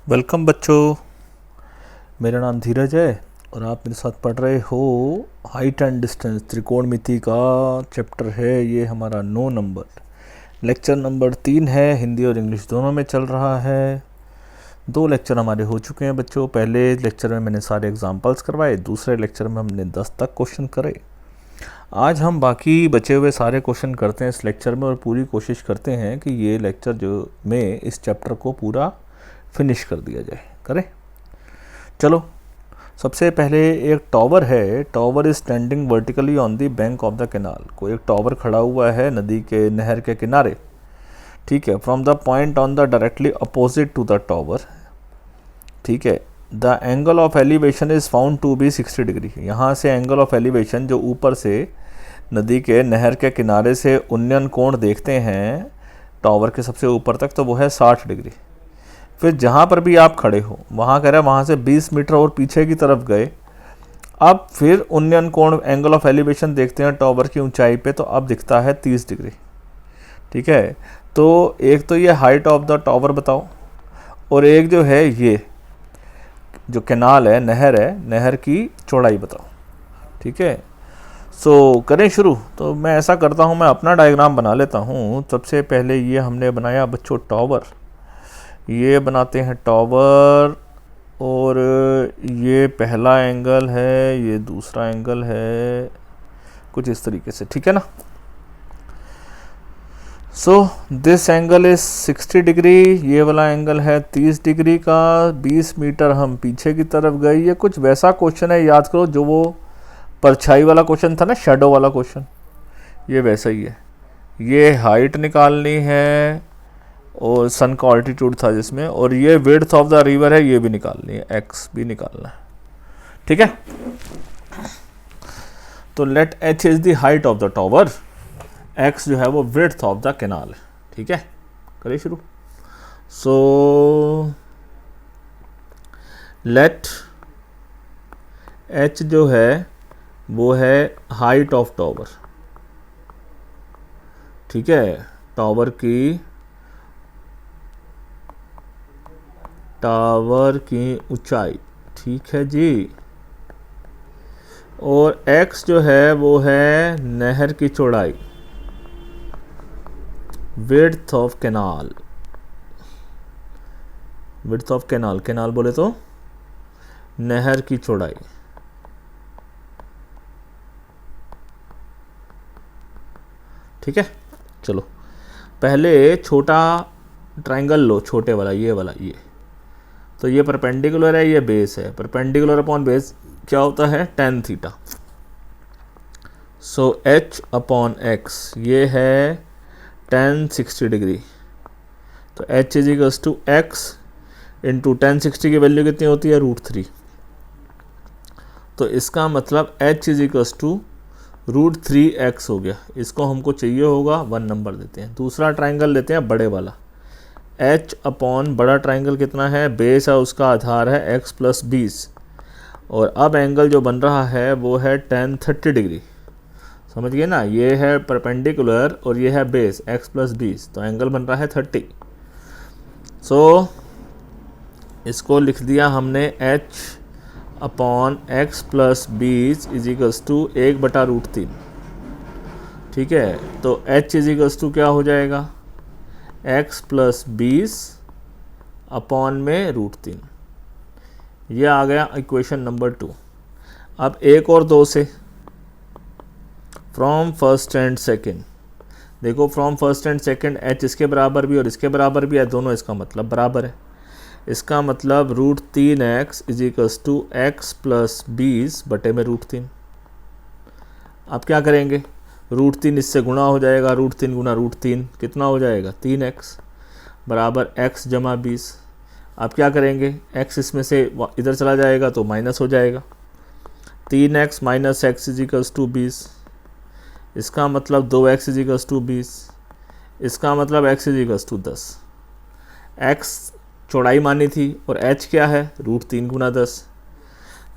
Welcome बच्चों। मेरा नाम धीरज है और आप मेरे साथ पढ़ रहे हो हाइट एंड डिस्टेंस त्रिकोणमिति का चैप्टर है। ये हमारा 9 नंबर लेक्चर नंबर 3 है। हिंदी और इंग्लिश दोनों में चल रहा है। 2 लेक्चर हमारे हो चुके हैं बच्चों। पहले लेक्चर में मैंने सारे एग्जाम्पल्स करवाए, दूसरे लेक्चर में हमने 10 तक क्वेश्चन करे। आज हम बाकी बचे हुए सारे क्वेश्चन करते हैं इस लेक्चर में और पूरी कोशिश करते हैं कि ये लेक्चर जो में इस चैप्टर को पूरा फिनिश कर दिया जाए। करें, चलो। सबसे पहले एक टॉवर है। Tower is standing vertically on the bank of the canal. कोई एक टॉवर खड़ा हुआ है नदी के नहर के किनारे, ठीक है। From the point on the directly opposite to the tower, ठीक है। The angle of elevation is found to be 60 degree. यहाँ से एंगल ऑफ एलिवेशन जो ऊपर से नदी के नहर के किनारे से उन्नयन कोण देखते हैं टावर के सबसे ऊपर तक, तो वो है 60 डिग्री। फिर जहाँ पर भी आप खड़े हो वहाँ कह रहा है वहाँ से 20 मीटर और पीछे की तरफ गए, अब फिर उन्नयन कोण एंगल ऑफ एलिवेशन देखते हैं टावर की ऊंचाई पे, तो अब दिखता है 30 डिग्री, ठीक है। तो एक तो ये हाइट ऑफ द टावर बताओ, और एक जो है ये जो कैनाल है, नहर है, नहर की चौड़ाई बताओ, ठीक है। सो करें शुरू। तो मैं ऐसा करता हूँ, मैं अपना डायग्राम बना लेता हूँ। सबसे पहले ये हमने बनाया बच्चों टावर, ये बनाते हैं टावर, और ये पहला एंगल है, ये दूसरा एंगल है, कुछ इस तरीके से, ठीक है ना। So this angle is 60 degree, ये वाला एंगल है 30 डिग्री का। 20 मीटर हम पीछे की तरफ गए। ये कुछ वैसा क्वेश्चन है, याद करो, जो वो परछाई वाला क्वेश्चन था ना, शेडो वाला क्वेश्चन, ये वैसा ही है। ये हाइट निकालनी है और सन का ऑल्टीट्यूड था जिसमें, और ये विड्थ ऑफ द रिवर है, ये भी निकालनी है, एक्स भी निकालना है, ठीक है। तो let H is the height of the tower, X जो है वो विड्थ ऑफ द कैनाल है, ठीक है। करिए शुरू। सो लेट एच जो है वो है हाइट ऑफ टावर, ठीक है। टावर की ऊंचाई, ठीक है जी। और x जो है वो है नहर की चौड़ाई, width of canal, width of canal, canal बोले तो नहर की चौड़ाई, ठीक है। चलो पहले छोटा ट्रायंगल लो, छोटे वाला, ये वाला, ये तो ये परपेंडिकुलर है, ये बेस है। परपेंडिकुलर अपॉन बेस क्या होता है, tan theta. So h upon x ये है tan 60 डिग्री। तो h is equals to x into tan 60 की वैल्यू कितनी होती है, √3। तो इसका मतलब h is equals to √3x हो गया। इसको हमको चाहिए होगा 1 नंबर देते हैं। दूसरा ट्रायंगल लेते हैं बड़े वाला, h अपॉन बड़ा ट्रायंगल कितना है, बेस है, उसका आधार है x प्लस 20, और अब एंगल जो बन रहा है वो है tan 30 डिग्री। समझ गए ना, ये है परपेंडिकुलर और ये है बेस x प्लस 20, तो एंगल बन रहा है 30। सो इसको लिख दिया हमने h upon x plus 20 is equals to 1/√3, ठीक है। तो h इज इक्वल्स टू क्या हो जाएगा, x प्लस 20 अपॉन में √3। ये आ गया इक्वेशन नंबर 2। अब एक और 2 से, फ्रॉम फर्स्ट एंड सेकंड, देखो from first and second h इसके बराबर भी और इसके बराबर भी है, दोनों इसका मतलब बराबर है। इसका मतलब √3x is equals to X plus 20 बटे में √3। अब क्या करेंगे, √3 इससे गुणा हो जाएगा, √3 गुणा √3 कितना हो जाएगा, 3x बराबर x जमा 20। अब क्या करेंगे, x इसमें से इधर चला जाएगा तो माइनस हो जाएगा, 3x minus x is equals to 20। इसका मतलब 2x इज इक्वल्स टू 20। इसका मतलब x is equals to 10। x चौड़ाई मानी थी और h क्या है, √3 गुना 10।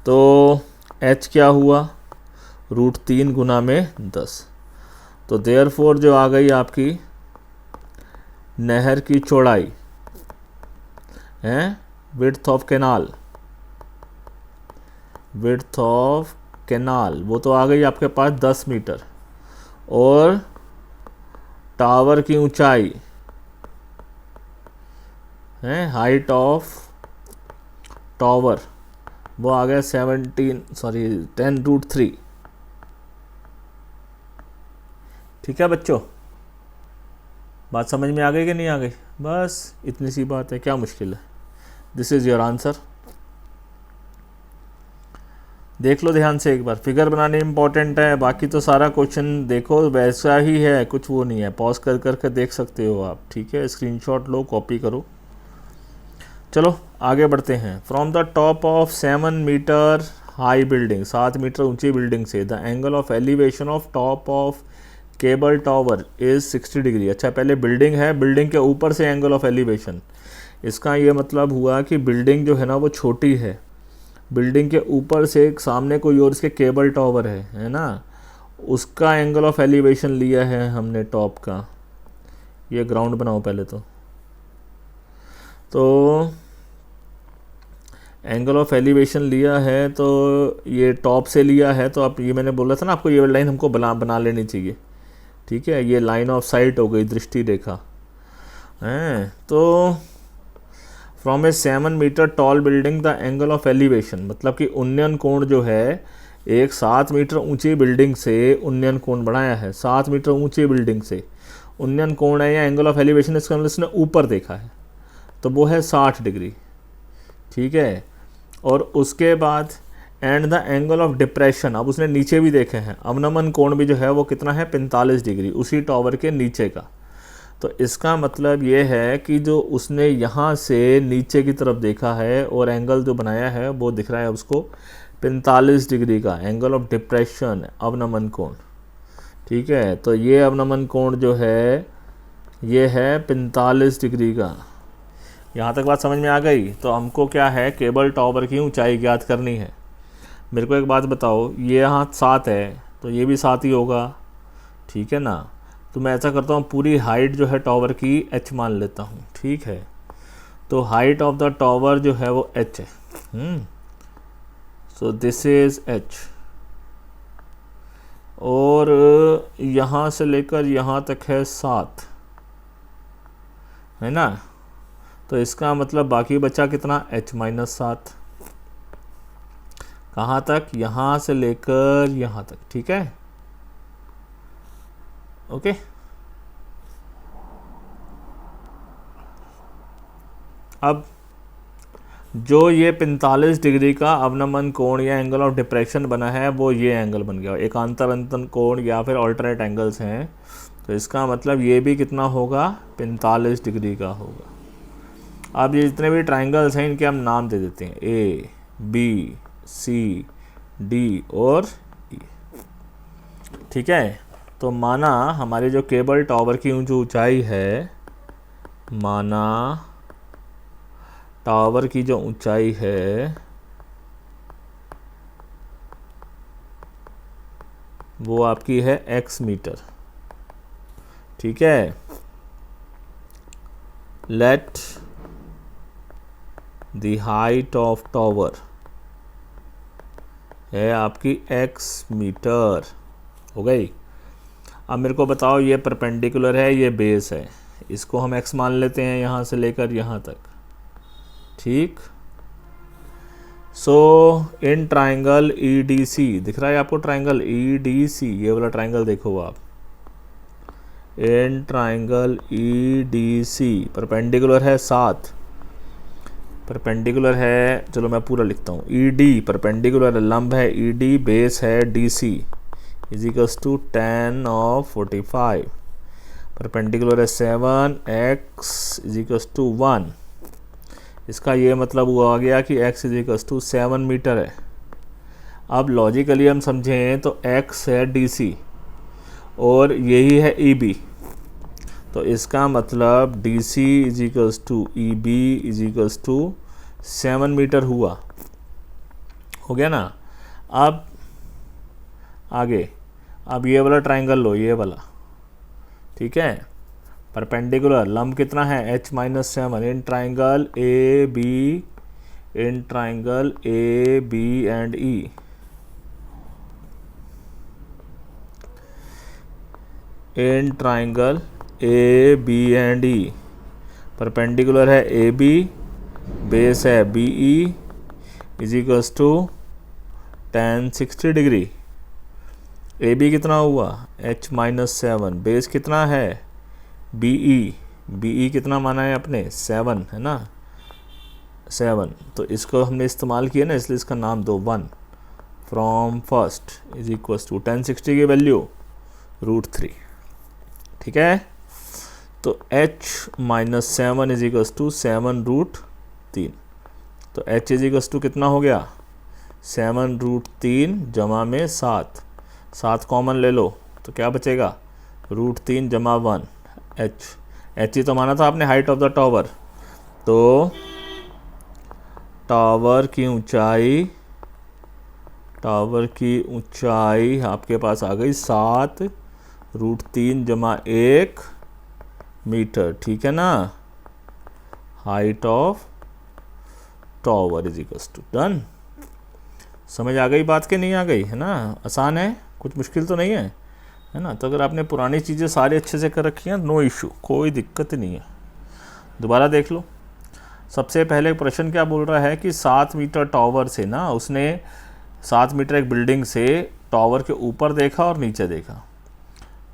तो h क्या हुआ, √3 गुना में 10। तो देयरफॉर जो आ गई आपकी नहर की चौड़ाई है width of canal, width of canal वो तो आ गई आपके पास 10 मीटर, और टावर की ऊंचाई है, हाइट ऑफ टावर वो आ गया 10√3। ठीक है बच्चों, बात समझ में आ गई कि नहीं आ गई? बस इतनी सी बात है, क्या मुश्किल है। This is your answer. देख लो ध्यान से एक बार, फिगर बनाने इंपॉर्टेंट है, बाकी तो सारा क्वेश्चन देखो वैसा ही है, कुछ वो नहीं है, पॉज कर करके देख सकते हो आप। ठीक है, स्क्रीनशॉट लो, कॉपी करो। चलो आगे बढ़ते हैं। From the top of 7 meter high building, 7 meter ऊंची बिल्डिंग से, the angle of elevation of top of cable tower is 60 degree. अच्छा, पहले बिल्डिंग है, बिल्डिंग के ऊपर से एंगल ऑफ एलिवेशन, इसका ये मतलब हुआ कि बिल्डिंग जो है ना वो छोटी है, बिल्डिंग के ऊपर से सामने कोई और इसके केबल टावर है ना, उसका एंगल ऑफ एलिवेशन लिया है हमने टॉप का। ये ग्राउंड बनाओ पहले तो एंगल ऑफ एलिवेशन लिया है, तो ये टॉप से लिया है, तो आप ये मैंने बोला था ना आपको, ये लाइन हमको बना लेनी चाहिए। ठीक है, ये लाइन ऑफ साइट हो गई, दृष्टि रेखा है। तो from A 7 meter tall building the angle of elevation, मतलब कि उन्नयन कोण जो है, एक 7 मीटर ऊंची बिल्डिंग से उन्नयन कोण बढ़ाया है, 7 मीटर ऊंची बिल्डिंग से उन्नयन कोण है या एंगल ऑफ एलिवेशन, इसका मतलब इसने ऊपर देखा है, तो वो है 60 डिग्री। ठीक है, और उसके बाद and the angle of depression, अब उसने नीचे भी देखे हैं, अवनमन कोण भी जो है वो कितना है, 45 डिग्री, उसी टावर के नीचे का। तो इसका मतलब ये है कि जो उसने यहाँ से नीचे की तरफ देखा है और एंगल जो बनाया है वो दिख रहा है उसको 45 डिग्री का, एंगल ऑफ डिप्रेशन, अवनमन कोण। ठीक है, तो ये अवनमन कोण जो है ये है 45 डिग्री का। यहाँ तक बात समझ में आ गई? तो हमको क्या है, केबल टावर की ऊंचाई ज्ञात करनी है। मेरे को एक बात बताओ, ये यहाँ 7 है तो ये भी 7 ही होगा। ठीक है ना, तो मैं ऐसा करता हूँ, पूरी हाइट जो है टावर की h मान लेता हूँ। ठीक है, तो हाइट ऑफ द टावर जो है वो h है। सो दिस इज h, और यहाँ से लेकर यहाँ तक है 7, है ना, तो इसका मतलब बाकी बचा कितना, h-7। कहाँ तक, यहाँ से लेकर यहाँ तक। ठीक है, ओके। अब जो ये 45 डिग्री का अवनमन कोण या एंगल ऑफ डिप्रेशन बना है, वो ये एंगल बन गया, एकांतर अंतन कोण या फिर ऑल्टरनेट एंगल्स हैं, तो इसका मतलब ये भी कितना होगा, 45 डिग्री का होगा। अब ये जितने भी ट्राइंगल्स हैं इनके हम नाम दे देते हैं, ए, बी, सी, डी और ई। ठीक है, तो माना हमारी जो केबल टावर की जो ऊंचाई है, माना टावर की जो ऊंचाई है वो आपकी है x मीटर। ठीक है, let the height of tower है आपकी x मीटर, हो गई। अब मेरे को बताओ, ये परपेंडिकुलर है, ये बेस है, इसको हम x मान लेते हैं यहाँ से लेकर यहाँ तक। ठीक, सो इन ट्राइंगल EDC, दिख रहा है आपको ट्राइंगल EDC, ये वाला ट्राइंगल देखो आप, इन ट्राइंगल EDC परपेंडिकुलर है 7, परपेंडिकुलर है, चलो मैं पूरा लिखता हूँ, ED परपेंडिकुलर लंब है, ED बेस है, DC is equals to 10 of 45, perpendicular है 7, x इज इक्वल्स टू 1। इसका ये मतलब हुआ गया कि x is equals to 7 meter है। अब लॉजिकली हम समझें तो x है DC और यही है EB, तो इसका मतलब DC is equals to EB is equals to 7 meter हुआ, हो गया ना। अब आगे, अब ये वाला ट्राइंगल लो, ये वाला, ठीक है, परपेंडिकुलर लंब कितना है, h-7 in triangle ABCD, in triangle A B and E, in triangle A B and E, perpendicular है ए बी, बेस है B E, is equals to tan 60 degree. A B कितना हुआ h-7, बेस कितना है B ई कितना माना है अपने 7 है ना, 7, तो इसको हमने इस्तेमाल किया ना, इसलिए इसका नाम दो 1 from first is equals to tan 60 की वैल्यू √3, ठीक है। तो h-7 इज इक्वल्स टू 7√3, तो h इज इक्वल्स टू कितना हो गया 7√3 जमा में 7 कॉमन ले लो तो क्या बचेगा √3 जमा 1, h ही तो माना था आपने हाइट ऑफ द टावर, तो टावर की ऊंचाई आपके पास आ गई 7√3 जमा 1 मीटर, ठीक है ना। Height of tower is equals to done. समझ आ गई बात के नहीं आ गई है ना, आसान है, कुछ मुश्किल तो नहीं है ना। तो अगर आपने पुरानी चीज़ें सारी अच्छे से कर रखी हैं नो इशू, कोई दिक्कत नहीं है। दोबारा देख लो, सबसे पहले प्रश्न क्या बोल रहा है कि 7 मीटर टावर से ना, उसने 7 मीटर एक बिल्डिंग से टावर के ऊपर देखा और नीचे देखा।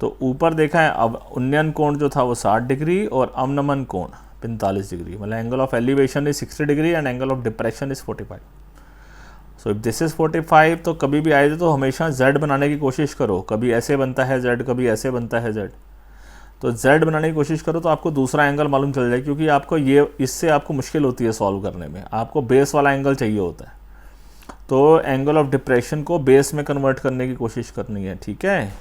तो ऊपर देखा है, अब उन्नयन कोण जो था वो 60 डिग्री और अवनमन कोण 45 डिग्री, मतलब angle of elevation is 60 degree and angle of depression is 45। So if this is 45, तो कभी भी आए तो हमेशा z बनाने की कोशिश करो, कभी ऐसे बनता है z, कभी ऐसे बनता है z, तो z बनाने की कोशिश करो तो आपको दूसरा एंगल मालूम चल जाए, क्योंकि आपको ये इससे आपको मुश्किल होती है सॉल्व करने में, आपको बेस वाला एंगल चाहिए होता है। तो एंगल ऑफ डिप्रेशन को बेस में कन्वर्ट करने की कोशिश करनी है, ठीक है।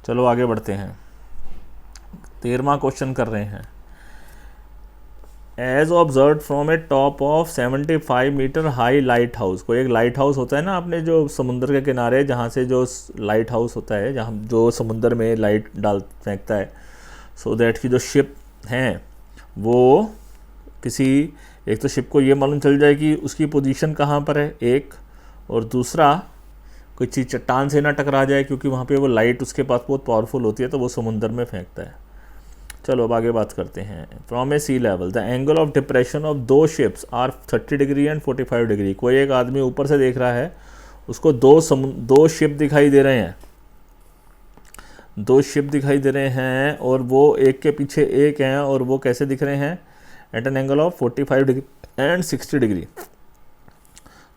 चलो आगे बढ़ते हैं, 13वां क्वेश्चन कर रहे हैं। As observe from a top of 75 meter high lighthouse, कोई एक लाइट हाउस होता है ना आपने जो समुद्र के किनारे, जहाँ से जो लाइट हाउस होता है, जहाँ जो समुद्र में लाइट फेंकता है, सो दैट की जो शिप हैं वो किसी एक तो शिप को ये मालूम चल जाए कि उसकी पोजीशन कहाँ पर है एक, और दूसरा कोई चीज़ चट्टान से ना टकरा जाए, क्योंकि वहाँ पे वो लाइट उसके पास बहुत पावरफुल होती है, तो वो समुद्र में फेंकता है। चलो अब आगे बात करते हैं। From a sea level the angle of depression of दो ships are 30 degree and 45 degree. कोई एक आदमी ऊपर से देख रहा है, उसको दो शिप दिखाई दे रहे हैं, दो शिप दिखाई दे रहे हैं, और वो एक के पीछे एक हैं, और वो कैसे दिख रहे हैं at an angle of 45 degree and 60 degree.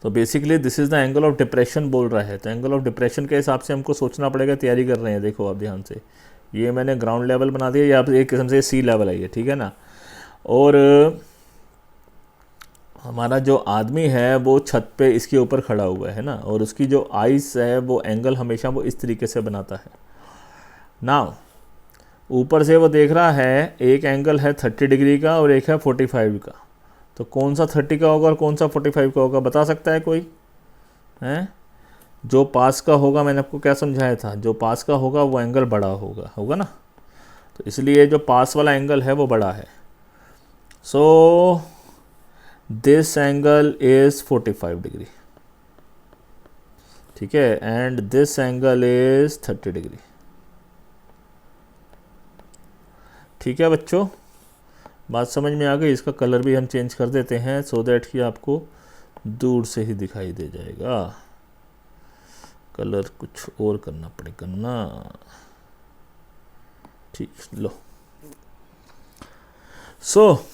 तो basically this is the angle of depression बोल रहा है। तो एंगल ऑफ डिप्रेशन के हिसाब से हमको सोचना पड़ेगा, तैयारी कर रहे हैं। देखो आप ध्यान से, ये मैंने ग्राउंड लेवल बना दिया, या एक किस्म से सी लेवल है ये, ठीक है ना। और हमारा जो आदमी है वो छत पे इसके ऊपर खड़ा हुआ है ना, और उसकी जो आइस है वो एंगल हमेशा वो इस तरीके से बनाता है ना। ऊपर से वो देख रहा है, एक एंगल है 30 डिग्री का और एक है 45 का, तो कौन सा 30 का होगा और कौन सा 45 का होगा, बता सकता है कोई हैं? जो पास का होगा, मैंने आपको क्या समझाया था, जो पास का होगा वो एंगल बड़ा होगा ना, तो इसलिए जो पास वाला एंगल है वो बड़ा है। So this angle is 45 degree, ठीक है, and this angle is 30 degree, ठीक है बच्चों, बात समझ में आ गई। इसका कलर भी हम चेंज कर देते हैं सो दैट कि आपको दूर से ही दिखाई दे जाएगा, कलर कुछ और करना पड़ेगा ना, ठीक। लो, सो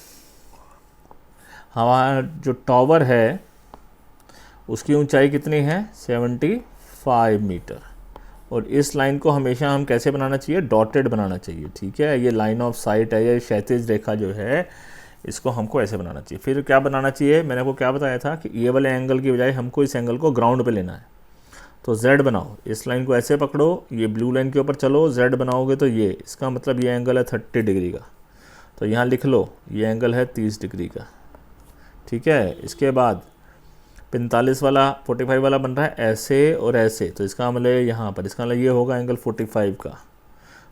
हमारा जो टावर है उसकी ऊंचाई कितनी है 75 मीटर, और इस लाइन को हमेशा हम कैसे बनाना चाहिए, डॉटेड बनाना चाहिए, ठीक है। ये लाइन ऑफ साइट है, ये क्षैतिज रेखा जो है इसको हमको ऐसे बनाना चाहिए। फिर क्या बनाना चाहिए, मैंने आपको क्या बताया था कि ये वाले एंगल की बजाय हमको इस एंगल को ग्राउंड पे लेना है, तो z बनाओ, इस लाइन को ऐसे पकड़ो, ये ब्लू लाइन के ऊपर चलो, z बनाओगे तो ये, इसका मतलब ये एंगल है 30 डिग्री का, तो यहाँ लिख लो ये एंगल है 30 डिग्री का, ठीक है। इसके बाद 45 वाला 45 वाला बन रहा है ऐसे और ऐसे, तो इसका मतलब यहाँ पर, इसका मतलब ये होगा एंगल 45 का,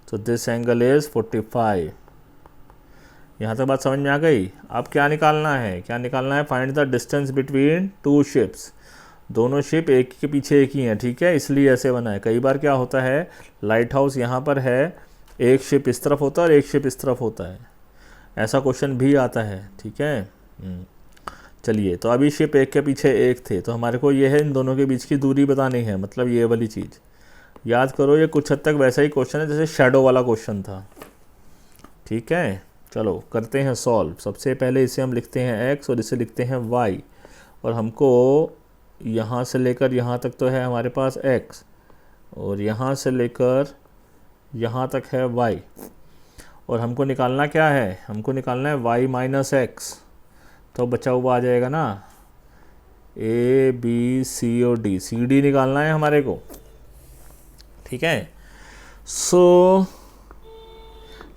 तो दिस एंगल इज़ 45 यहाँ तक बात समझ में आ गई। अब क्या निकालना है, क्या निकालना है, find the distance between two ships. दोनों शिप एक के पीछे एक ही हैं, ठीक है, इसलिए ऐसे बना है। कई बार क्या होता है, लाइट हाउस यहाँ पर है, एक शिप इस तरफ होता है और एक शिप इस तरफ होता है, ऐसा क्वेश्चन भी आता है, ठीक है। चलिए, तो अभी शिप एक के पीछे एक थे, तो हमारे को ये है इन दोनों के बीच की दूरी बतानी है, मतलब ये वाली चीज़ याद करो। ये कुछ हद तक वैसा ही क्वेश्चन है जैसे शैडो वाला क्वेश्चन था, ठीक है। चलो करते हैं सॉल्व। सबसे पहले इसे हम लिखते हैं x और इसे लिखते हैं y, और हमको यहाँ से लेकर यहाँ तक तो है हमारे पास x, और यहाँ से लेकर यहाँ तक है y, और हमको निकालना क्या है, हमको निकालना है y माइनस एक्स। तो बचा हुआ आ जाएगा ना a b c और d, c d निकालना है हमारे को, ठीक है। सो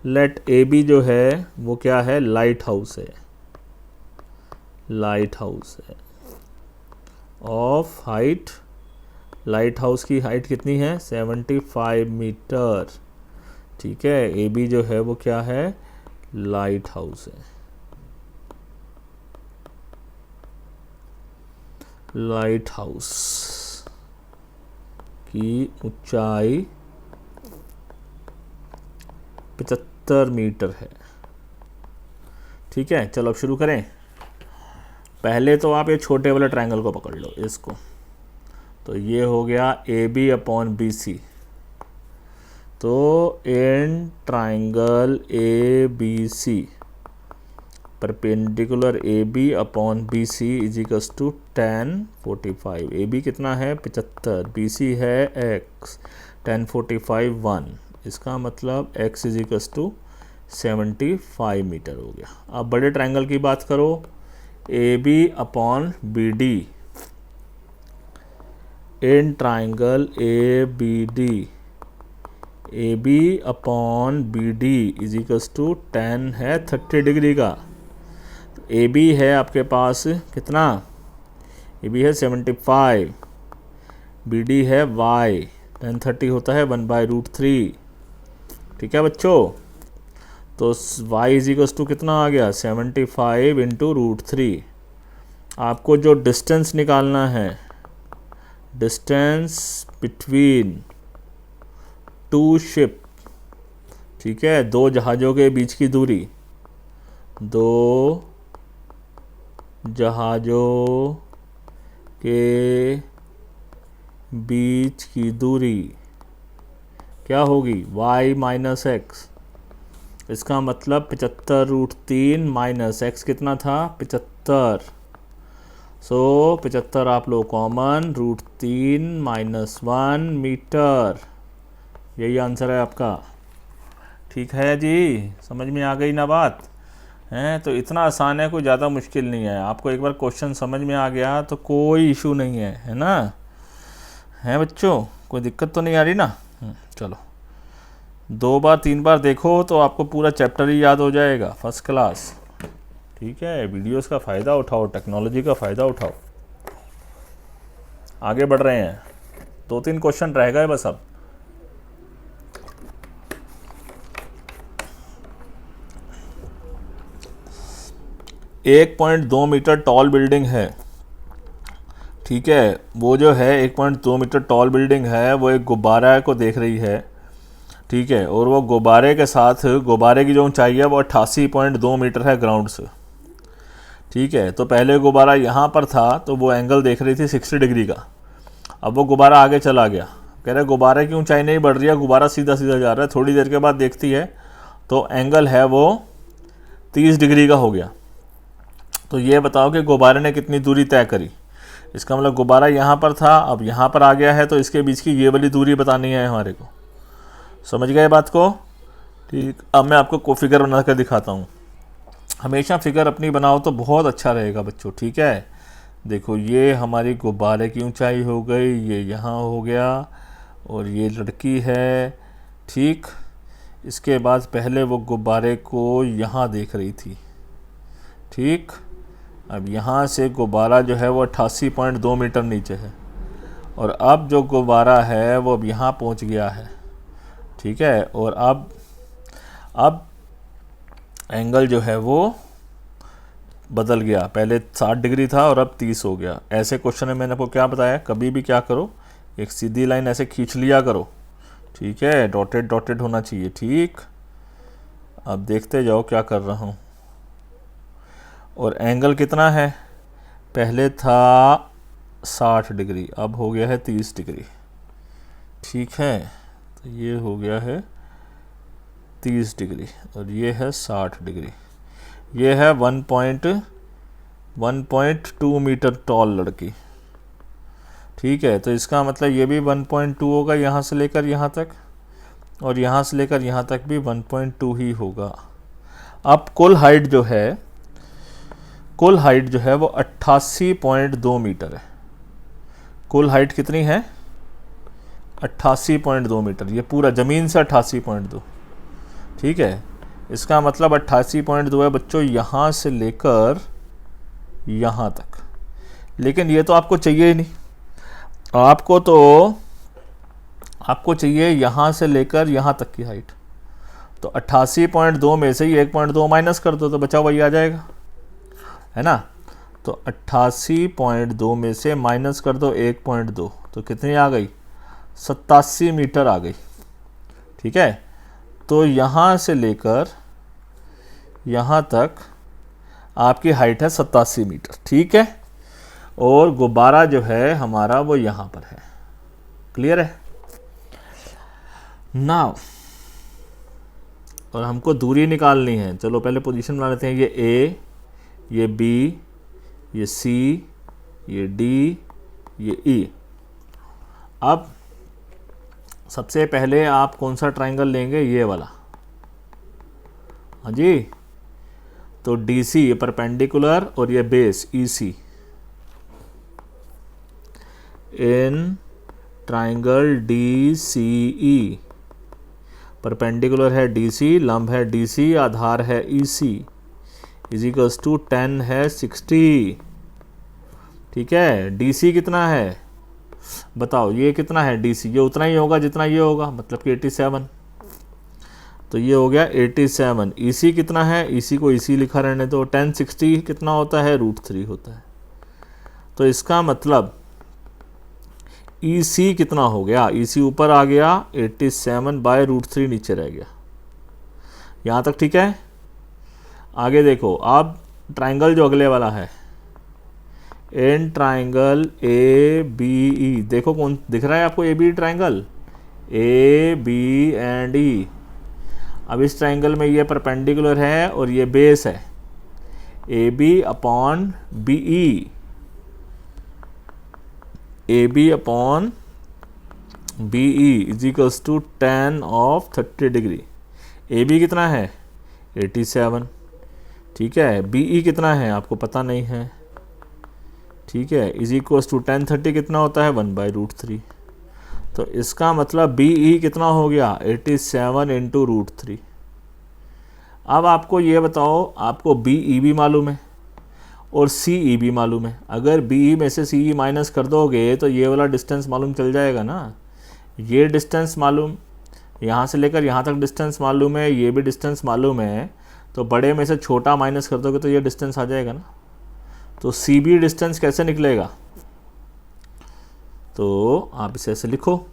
लेट ए बी जो है वो क्या है, लाइट हाउस है, लाइट हाउस है ऑफ हाइट, लाइट हाउस की हाइट कितनी है 75 मीटर, ठीक है। ए बी जो है वो क्या है, लाइट हाउस है, लाइट हाउस की ऊंचाई 75 मीटर है, ठीक है। चलो अब शुरू करें। पहले तो आप ये छोटे वाले ट्रायंगल को पकड़ लो, इसको, तो ये हो गया A B upon B C. तो in triangle A B C perpendicular A B upon B C is equals to tan 45। A B कितना है 75, बी सी है x, tan 45 1, इसका मतलब x is equals to 75 meter हो गया। अब बड़े ट्रायंगल की बात करो, A B upon B D, in triangle A B D, A B upon B D is equals to tan है 30 डिग्री का। ए बी है आपके पास कितना, ए बी है 75, बी डी है y, tan 30 होता है 1/√3, ठीक है बच्चों। तो y इज इक्वल्स टू कितना आ गया 75 इंटू √3। आपको जो डिस्टेंस निकालना है, डिस्टेंस बिटवीन टू शिप, ठीक है, दो जहाज़ों के बीच की दूरी, दो जहाज़ों के बीच की दूरी क्या होगी y माइनस एक्स, इसका मतलब 75√3 माइनस एक्स कितना था 75। सो 75 आप लोग कॉमन, √3 माइनस 1 मीटर, यही आंसर है आपका, ठीक है जी। समझ में आ गई ना बात है, तो इतना आसान है, कोई ज़्यादा मुश्किल नहीं है। आपको एक बार क्वेश्चन समझ में आ गया तो कोई इशू नहीं है ना, है बच्चों, कोई दिक्कत तो नहीं आ रही ना। चलो 2 बार 3 बार देखो तो आपको पूरा चैप्टर ही याद हो जाएगा, फर्स्ट क्लास, ठीक है। वीडियोस का फ़ायदा उठाओ, टेक्नोलॉजी का फ़ायदा उठाओ। आगे बढ़ रहे हैं, 2-3 क्वेश्चन रह गए बस। अब एक 1.2 मीटर टॉल बिल्डिंग है, ठीक है, वो जो है 1.2 मीटर टॉल बिल्डिंग है, वो एक गुब्बारा को देख रही है, ठीक है, और वो गुब्बारे के साथ, गुब्बारे की जो ऊंचाई है वो 88.2 मीटर है ग्राउंड से, ठीक है। तो पहले गुब्बारा यहाँ पर था तो वो एंगल देख रही थी 60 डिग्री का, अब वो गुब्बारा आगे चला गया, कह रहे गुब्बारे की ऊंचाई नहीं बढ़ रही है, गुब्बारा सीधा सीधा जा रहा है। थोड़ी देर के बाद देखती है तो एंगल है वो 30 डिग्री का हो गया। तो ये बताओ कि गुब्बारे ने कितनी दूरी तय करी। इसका मतलब गुब्बारा यहाँ पर था, अब यहाँ पर आ गया है, तो इसके बीच की ये वाली दूरी बतानी है हमारे को। समझ गए बात को, ठीक। अब मैं आपको फिगर बना कर दिखाता हूँ। हमेशा फिगर अपनी बनाओ तो बहुत अच्छा रहेगा बच्चों, ठीक है। देखो ये हमारी गुब्बारे की ऊंचाई हो गई, ये यहाँ हो गया, और ये लड़की है, ठीक। इसके बाद पहले वो गुब्बारे को यहाँ देख रही थी, ठीक। अब यहाँ से गुब्बारा जो है वो 88.2 मीटर नीचे है, और अब जो गुब्बारा है वो अब यहाँ पहुँच गया है, ठीक है। और अब एंगल जो है वो बदल गया, पहले 60 डिग्री था और अब 30 हो गया। ऐसे क्वेश्चन में मैंने आपको क्या बताया, कभी भी क्या करो, एक सीधी लाइन ऐसे खींच लिया करो, ठीक है, डॉटेड डॉटेड होना चाहिए, ठीक। अब देखते जाओ क्या कर रहा हूँ। और एंगल कितना है, पहले था 60 डिग्री, अब हो गया है 30 डिग्री, ठीक है। तो ये हो गया है 30 डिग्री और ये है 60 डिग्री। ये है 1.2 मीटर टॉल लड़की, ठीक है। तो इसका मतलब ये भी 1.2 होगा यहाँ से लेकर यहाँ तक, और यहाँ से लेकर यहाँ तक भी 1.2 ही होगा। अब कुल हाइट जो है वो 88.2 मीटर है। कुल हाइट कितनी है, 88.2 मीटर, ये पूरा ज़मीन से 88.2, ठीक है। इसका मतलब 88.2 है बच्चों यहाँ से लेकर यहाँ तक। लेकिन ये तो आपको चाहिए ही नहीं, आपको चाहिए यहाँ से लेकर यहाँ तक की हाइट। तो 88.2 में से ही 1.2 माइनस कर दो तो बचा वही आ जाएगा, है ना। तो 88.2 में से माइनस कर दो 1.2, तो कितनी आ गई, 87 मीटर आ गई, ठीक है। तो यहाँ से लेकर यहाँ तक आपकी हाइट है 87 मीटर, ठीक है। और गुब्बारा जो है हमारा वो यहाँ पर है, क्लियर है। नाउ और हमको दूरी निकालनी है, चलो पहले पोजीशन बना लेते हैं। ये ए, ये बी, ये सी, ये डी, ये ई। अब सबसे पहले आप कौन सा ट्राइंगल लेंगे, ये वाला, हाँ जी। तो डी सी ये परपेंडिकुलर और ये base E C. In triangle D C E, perpendicular है डी सी, लंब है डी सी, आधार है E C, is equals to 10 है 60, ठीक है। डी सी कितना है बताओ, ये कितना है डी सी, ये उतना ही होगा जितना ये होगा, मतलब कि 87। तो ये हो गया 87। ई सी कितना है, ई सी को ई सी लिखा रहने दो। 1060 कितना होता है, √3 होता है। तो इसका मतलब ई सी कितना हो गया, ई सी ऊपर आ गया, 87/√3 नीचे रह गया। यहाँ तक ठीक है। आगे देखो, अब ट्राइंगल जो अगले वाला है, इन ट्राइंगल ए बी ई, देखो कौन दिख रहा है आपको, A B triangle, A B and E. अब इस ट्राइंगल में ये परपेंडिकुलर है और ये बेस है, A B upon B E, A B upon B E is equals to 10 of 30 degree. A B कितना है 87, ठीक है। बी ई कितना है आपको पता नहीं है, ठीक है, इज इक्वल्स टू 10 30 कितना होता है 1/√3। तो इसका मतलब बी ई कितना हो गया 87 इंटू √3। अब आपको ये बताओ, आपको बी ई भी मालूम है और सी ई भी मालूम है। अगर बी ई में से सी ई माइनस कर दोगे तो ये वाला डिस्टेंस मालूम चल जाएगा ना। ये डिस्टेंस मालूम, यहाँ से लेकर यहाँ तक डिस्टेंस मालूम है, ये भी डिस्टेंस मालूम है। तो बड़े में से छोटा माइनस कर दोगे तो ये डिस्टेंस आ जाएगा ना। तो सी बी डिस्टेंस कैसे निकलेगा, तो आप इसे ऐसे लिखो,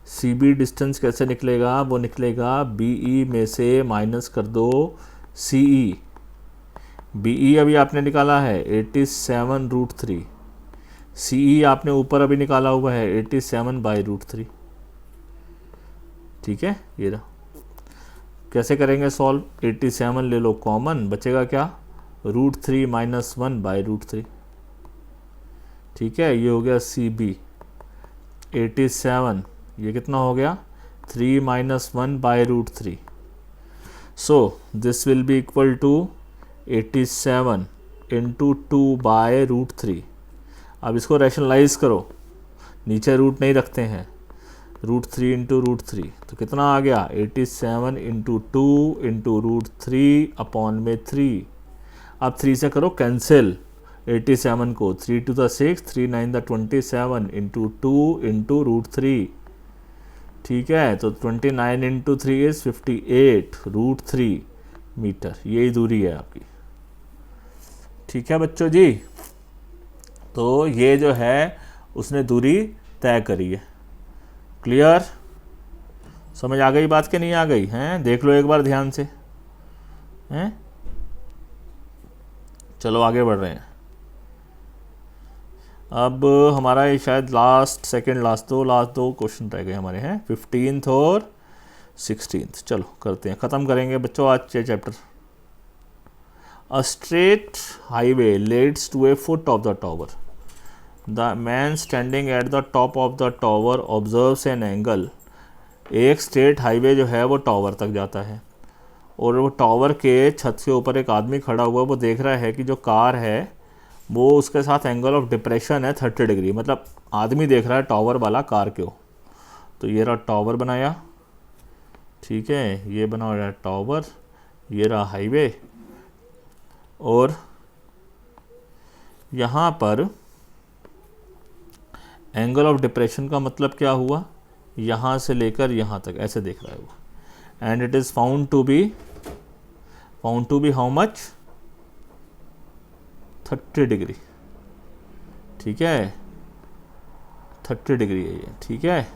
सी बी डिस्टेंस कैसे निकलेगा, वो निकलेगा बी ई में से माइनस कर दो सी ई। बी ई अभी आपने निकाला है 87√3, सी ई आपने ऊपर अभी निकाला हुआ है 87/√3, ठीक है। ये रहा, कैसे करेंगे सॉल्व, 87 ले लो कॉमन, बचेगा क्या √3 - 1/√3, ठीक है। ये हो गया सी बी 87, ये कितना हो गया 3 - 1/√3। So this will be equal to 87 into 2/√3। अब इसको रैशनलाइज करो, नीचे रूट नहीं रखते हैं, √3 इंटू √3, तो कितना आ गया 87 इंटू 2 इंटू √3 अपॉन में 3। अब 3 से करो कैंसिल 87 को, 3 × 2 = 6, 3 × 9 = 27 इंटू 2 इंटू √3, ठीक है। तो 29 इंटू 3 इज़ 58, √3 मीटर, यही दूरी है आपकी। ठीक है बच्चों जी, तो ये जो है उसने दूरी तय करी है। क्लियर? समझ आ गई बात कि नहीं आ गई? हैं, देख लो एक बार ध्यान से। हैं, चलो आगे बढ़ रहे हैं। अब हमारा ये शायद लास्ट दो क्वेश्चन रह गए हमारे हैं, 15th और 16th। चलो करते हैं, ख़त्म करेंगे बच्चों आज ये चैप्टर। A straight highway leads to a foot of the tower. The man standing at the top of the tower observes an angle. एक स्ट्रेट हाईवे जो है वो टावर तक जाता है, और वो टावर के छत के ऊपर एक आदमी खड़ा हुआ है, वो देख रहा है कि जो कार है वो उसके साथ एंगल ऑफ डिप्रेशन है 30 डिग्री। मतलब आदमी देख रहा है टावर वाला कार क्यों। तो ये रहा टावर बनाया, ठीक है, ये बना रहा है टावर, ये रहा हाईवे, और यहाँ पर एंगल ऑफ डिप्रेशन का मतलब क्या हुआ, यहाँ से लेकर यहाँ तक ऐसे देख रहा है वो। And it is found to be how much, 30 degree. ठीक है, 30 डिग्री है ये, ठीक है।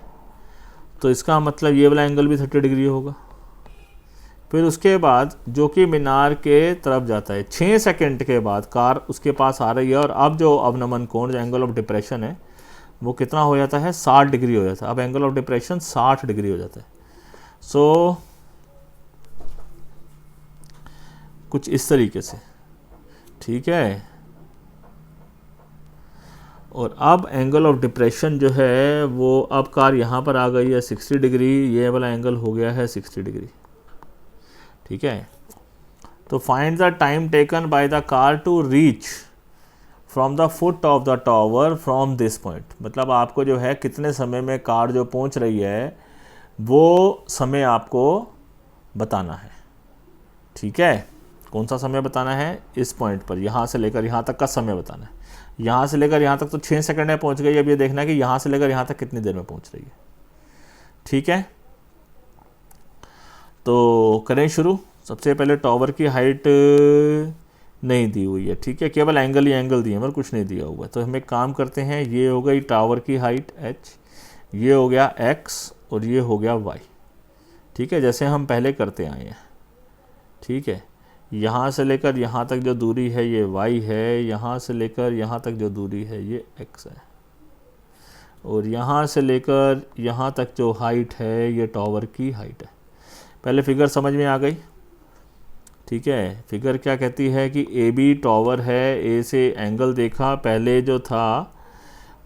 तो इसका मतलब ये वाला एंगल भी 30 डिग्री होगा। फिर उसके बाद जो कि मीनार के तरफ जाता है, 6 सेकंड के बाद कार उसके पास आ रही है, और अब जो अवनमन कोण, जो एंगल ऑफ डिप्रेशन है, वो कितना हो जाता है, 60 डिग्री हो जाता है। अब एंगल ऑफ डिप्रेशन 60 डिग्री हो जाता है। सो कुछ इस तरीके से, ठीक है। और अब एंगल ऑफ डिप्रेशन जो है वो, अब कार यहाँ पर आ गई है 60 डिग्री, ये वाला एंगल हो गया है 60 डिग्री, ठीक है। तो find the time taken by the car to reach from the foot of the tower from this point. मतलब आपको जो है कितने समय में कार जो पहुंच रही है वो समय आपको बताना है, ठीक है। कौन सा समय बताना है, इस पॉइंट पर यहाँ से लेकर यहाँ तक का समय बताना है। यहाँ से लेकर यहाँ तक तो 6 सेकंड में पहुँच गई। अब ये देखना है कि यहाँ से लेकर यहाँ तक कितनी देर में पहुँच रही है, ठीक है। तो करें शुरू। सबसे पहले टावर की हाइट नहीं दी हुई है, ठीक है, केवल एंगल ही एंगल दिए, मगर कुछ नहीं दिया हुआ है। तो हम एक काम करते हैं, ये हो गई टावर की हाइट h, ये हो गया x, और ये हो गया y, ठीक है, जैसे हम पहले करते आए हैं, ठीक है। यहाँ से लेकर यहाँ तक जो दूरी है ये y है, यहाँ से लेकर यहाँ तक जो दूरी है ये x है, और यहाँ से लेकर यहाँ तक जो हाइट है ये टावर की हाइट है। पहले फिगर समझ में आ गई, ठीक है। फिगर क्या कहती है कि ए बी टावर है, ए से एंगल देखा, पहले जो था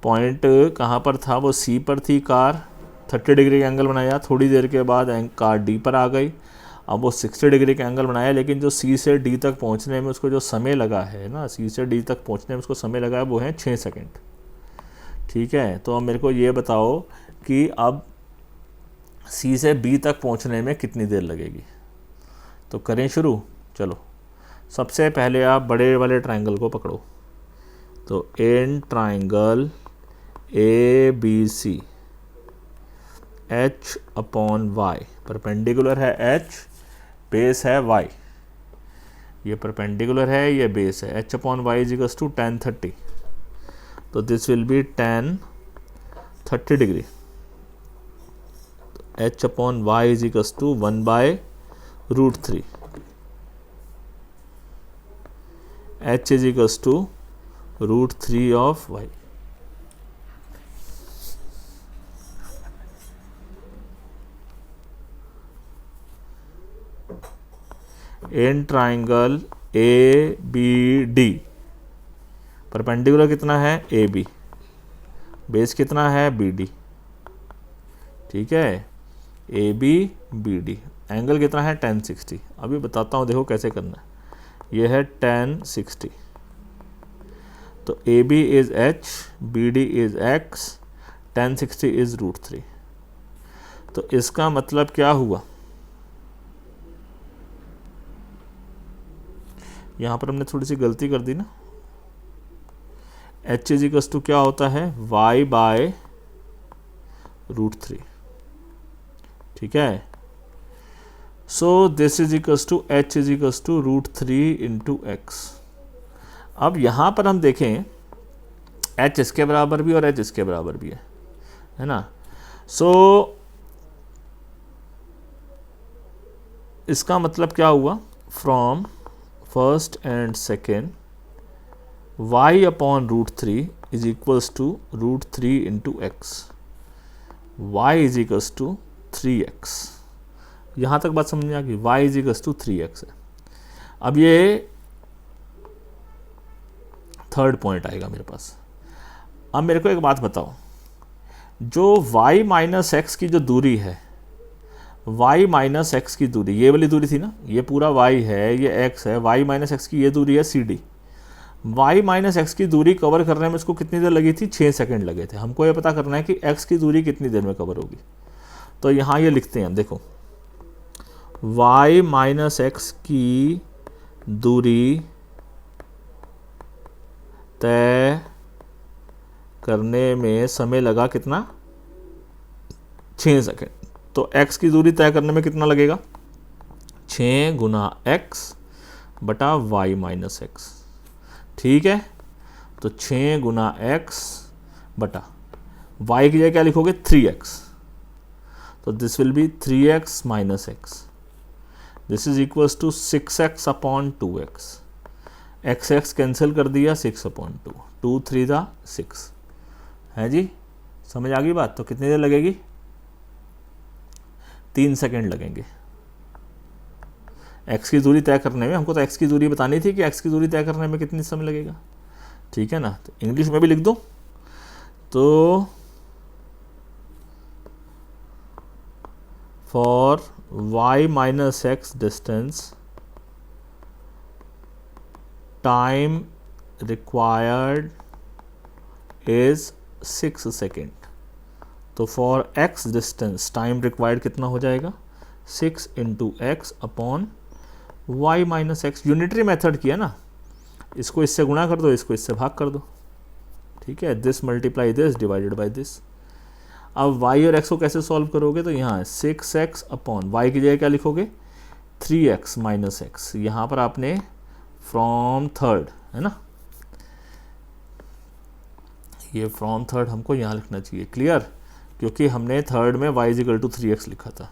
पॉइंट कहाँ पर था, वो सी पर थी कार, 30 डिग्री का एंगल बनाया। थोड़ी देर के बाद कार डी पर आ गई, अब वो 60 डिग्री का एंगल बनाया। लेकिन जो सी से डी तक पहुँचने में उसको जो समय लगा है ना, सी से डी तक पहुँचने में उसको समय लगा है वो है 6 सेकेंड, ठीक है। तो अब मेरे को ये बताओ कि अब सी से बी तक पहुँचने में कितनी देर लगेगी। तो करें शुरू। चलो सबसे पहले आप बड़े वाले ट्रायंगल को पकड़ो। तो in triangle A B C, H upon Y, perpendicular है एच, बेस है वाई, ये परपेंडिकुलर है, ये बेस है। H upon Y is equals to tan 30, तो this will be tan 30 degree. H upon Y is equals to 1/√3, h is equals to √3 of y. In triangle A B D, perpendicular कितना है A B, base कितना है B D, ठीक है, A B B D, angle कितना है tan 60। अभी बताता हूँ, देखो कैसे करना है। ये है tan 60, तो A B is h, B D is x, tan 60 is √3। तो इसका मतलब क्या हुआ, यहाँ पर हमने थोड़ी सी गलती कर दी ना। h इज इक्वल्स टू क्या होता है y/√3, ठीक है। So this is equals to h is equals to √3 into X. अब यहाँ पर हम देखें h इसके बराबर भी और h इसके बराबर भी है ना। सो इसका मतलब क्या हुआ, from first and second y upon √3 is equals to √3 into x, y is equals to 3x। यहाँ तक बात समझ में आ गई, y is equals to 3x है। अब ये थर्ड पॉइंट आएगा मेरे पास। अब मेरे को एक बात बताओ, जो y माइनस एक्स की जो दूरी है, y माइनस एक्स की दूरी, ये वाली दूरी थी ना, ये पूरा y है, ये x है, y माइनस एक्स की ये दूरी है CD। y माइनस एक्स की दूरी कवर करने में इसको कितनी देर लगी थी, 6 सेकंड लगे थे। हमको ये पता करना है कि x की दूरी कितनी देर में कवर होगी। तो यहाँ ये लिखते हैं, देखो y माइनस एक्स की दूरी तय करने में समय लगा कितना, 6 सेकंड। तो x की दूरी तय करने में कितना लगेगा, 6 गुना x बटा y माइनस एक्स। ठीक है, तो 6 गुना x बटा y की जगह क्या लिखोगे, 3x। तो this will be 3x minus x. This is equals to 6x upon 2x। x cancel कर दिया, 6 अपॉन 2, 2 3 था 6 है जी। समझ आ गई बात। तो कितनी देर लगेगी, 3 सेकंड लगेंगे x की दूरी तय करने में। हमको तो x की दूरी बतानी थी कि x की दूरी तय करने में कितनी समय लगेगा। ठीक है ना। तो इंग्लिश में भी लिख दो, तो for y minus X distance time required is 6 second. तो for x distance time required कितना हो जाएगा, 6 into X upon y minus X. Unitary method किया ना, इसको इससे गुणा कर दो, इसको इससे भाग कर दो। ठीक है, this multiply this divided by this. अब y और x को कैसे सॉल्व करोगे, तो यहाँ है 6x अपॉन y की जगह क्या लिखोगे, 3x माइनस एक्स। यहाँ पर आपने फ्रॉम थर्ड है ना, ये फ्रॉम थर्ड हमको यहाँ लिखना चाहिए। क्लियर, क्योंकि हमने थर्ड में y इक्वल टू 3x लिखा था।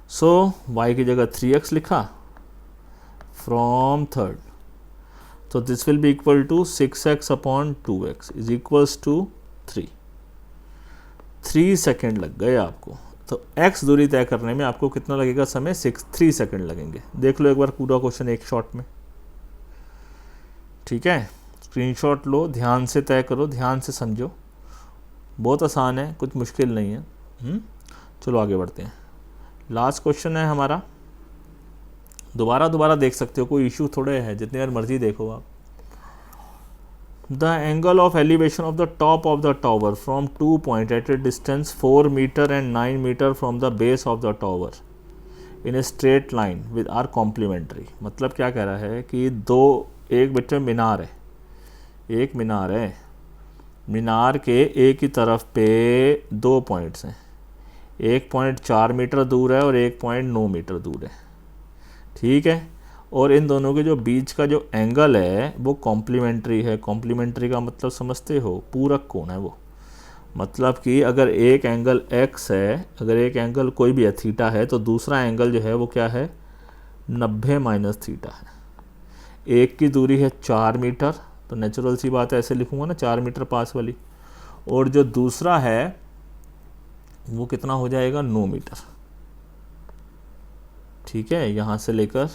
सो y की जगह 3x लिखा फ्रॉम थर्ड। तो this will be equal to 6x upon 2x is equals to 3 second लग गए आपको। तो x दूरी तय करने में आपको कितना लगेगा समय, 3 सेकेंड लगेंगे। देख लो एक बार पूरा क्वेश्चन एक शॉट में। ठीक है, स्क्रीनशॉट लो, ध्यान से तय करो, ध्यान से समझो। बहुत आसान है, कुछ मुश्किल नहीं है। चलो आगे बढ़ते हैं। लास्ट क्वेश्चन है हमारा, दोबारा देख सकते हो, कोई इशू थोड़े है, जितनी बार मर्जी देखो आप। The angle of elevation of the top of the tower from 2 point at a distance 4 metre and 9 metre from the base of the tower in a straight line with are complementary. मतलब क्या कह रहा है कि एक बच्चे मीनार है, एक मीनार है, मीनार के एक ही तरफ पे 2 पॉइंट्स हैं। एक पॉइंट 4 मीटर दूर है और एक पॉइंट 9 मीटर दूर है। ठीक है, और इन दोनों के जो बीच का जो एंगल है वो कॉम्प्लीमेंट्री है। कॉम्प्लीमेंट्री का मतलब समझते हो, पूरक कोण है वो। मतलब कि अगर एक एंगल x है, अगर एक एंगल कोई भी है थीटा है, तो दूसरा एंगल जो है वो क्या है, 90 माइनस थीटा है। एक की दूरी है 4 मीटर, तो नेचुरल सी बात है, ऐसे लिखूंगा ना 4 मीटर पास वाली। और जो दूसरा है वो कितना हो जाएगा, 9 मीटर। ठीक है, यहाँ से लेकर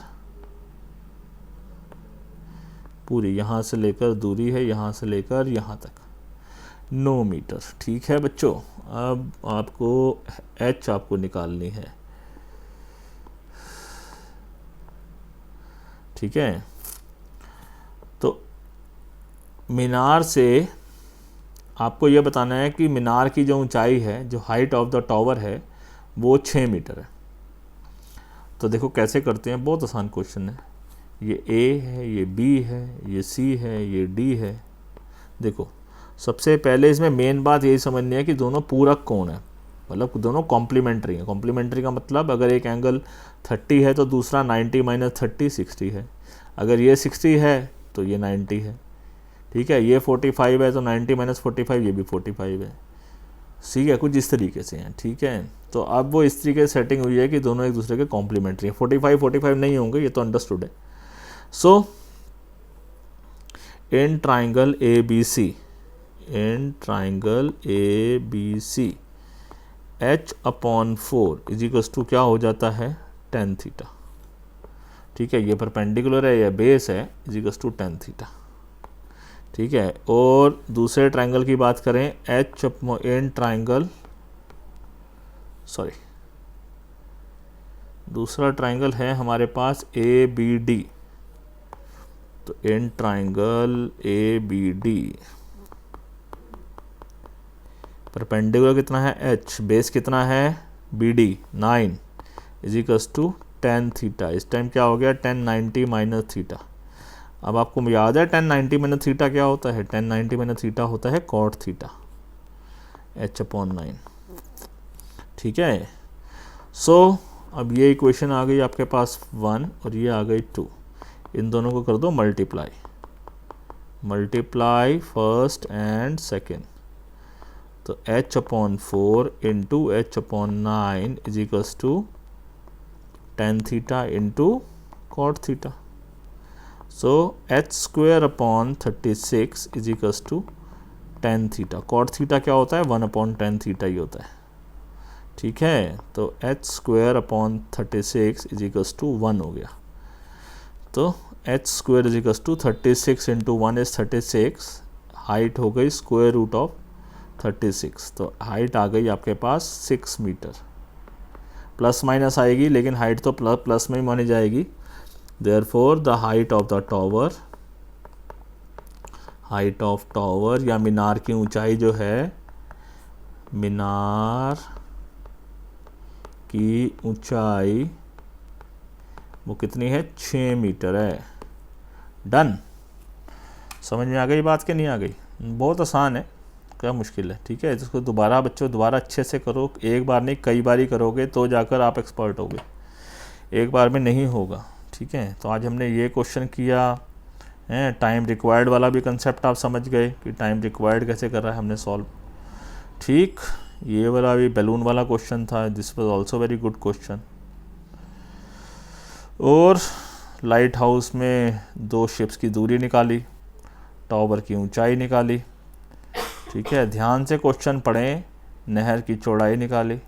पूरी, यहाँ से लेकर दूरी है, यहाँ से लेकर यहाँ तक 9 मीटर। ठीक है बच्चों, अब आपको h आपको निकालनी है। ठीक है, तो मीनार से आपको यह बताना है कि मीनार की जो ऊंचाई है, जो हाइट ऑफ द टावर है, वो 6 मीटर है। तो देखो कैसे करते हैं, बहुत आसान क्वेश्चन है। ये A है, ये B है, ये C है, ये D है। देखो सबसे पहले इसमें मेन बात यही समझनी है कि दोनों पूरक कोण है। मतलब दोनों कॉम्प्लीमेंट्री हैं। कॉम्प्लीमेंट्री का मतलब अगर एक एंगल 30 है तो दूसरा 90 माइनस 30 60 है, अगर ये 60 है तो ये 90 है, ठीक है। ये 45 है तो 90 माइनस 45 ये भी 45 है, ठीक है। कुछ इस तरीके से हैं, ठीक है। तो अब वो इस तरीके से सेटिंग हुई है कि दोनों एक दूसरे के कॉम्प्लीमेंट्री हैं। 45 नहीं होंगे, ये तो अंडरस्टूड है। So in triangle A B C h/4 is equals to क्या हो जाता है, tan थीटा, ठीक है। ये परपेंडिकुलर है, ये बेस है, is equals to tan theta, ठीक है। और दूसरे ट्राइंगल की बात करें, दूसरा ट्राइंगल है हमारे पास ABD। तो इन ट्राइंगल ABD परपेंडिकुलर कितना है h, बेस कितना है BD 9 is equals to tan theta. इस टाइम क्या हो गया, tan 90 माइनस थीटा। अब आपको याद है tan 90 माइनस थीटा क्या होता है, tan 90 माइनस थीटा होता है cot थीटा h/9, ठीक है। सो अब ये इक्वेशन आ गई आपके पास 1 और ये आ गई 2, इन दोनों को कर दो मल्टीप्लाई फर्स्ट एंड सेकेंड। तो h/4 into h/9 is equals to tan theta into cot theta. So h²/36 is equals to tan theta. cot theta क्या होता है, 1/tan थीटा ही होता है, ठीक है। तो h²/36 इज इक्वल्स टू 1 हो गया। तो h² is equals to 36 into 1 is 36, height हो गई स्क्वायर रूट ऑफ 36। तो हाइट आ गई आपके पास 6 मीटर, प्लस माइनस आएगी लेकिन हाइट तो प्लस में ही मानी जाएगी। Therefore the height of tower या मीनार की ऊंचाई जो है, मीनार की ऊंचाई वो कितनी है, 6 मीटर है। डन। समझ में आ गई बात कि नहीं आ गई? बहुत आसान है, क्या मुश्किल है, ठीक है। इसको दोबारा बच्चों दोबारा अच्छे से करो, एक बार नहीं कई बार ही करोगे तो जाकर आप एक्सपर्ट होगे, एक बार में नहीं होगा, ठीक है। तो आज हमने ये क्वेश्चन किया है, टाइम रिक्वायर्ड वाला भी कंसेप्ट आप समझ गए कि टाइम रिक्वायर्ड कैसे कर रहा है हमने सॉल्व, ठीक। ये वाला भी बैलून वाला क्वेश्चन था, this was also very good question. और लाइट हाउस में 2 शिप्स की दूरी निकाली, टावर की ऊंचाई निकाली, ठीक है। ध्यान से क्वेश्चन पढ़ें, नहर की चौड़ाई निकाली,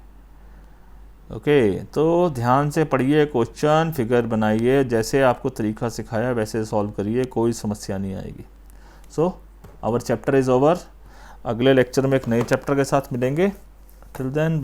ओके। तो ध्यान से पढ़िए क्वेश्चन, फिगर बनाइए, जैसे आपको तरीका सिखाया वैसे सॉल्व करिए, कोई समस्या नहीं आएगी। So our chapter is over. अगले लेक्चर में एक नए चैप्टर के साथ मिलेंगे। Till then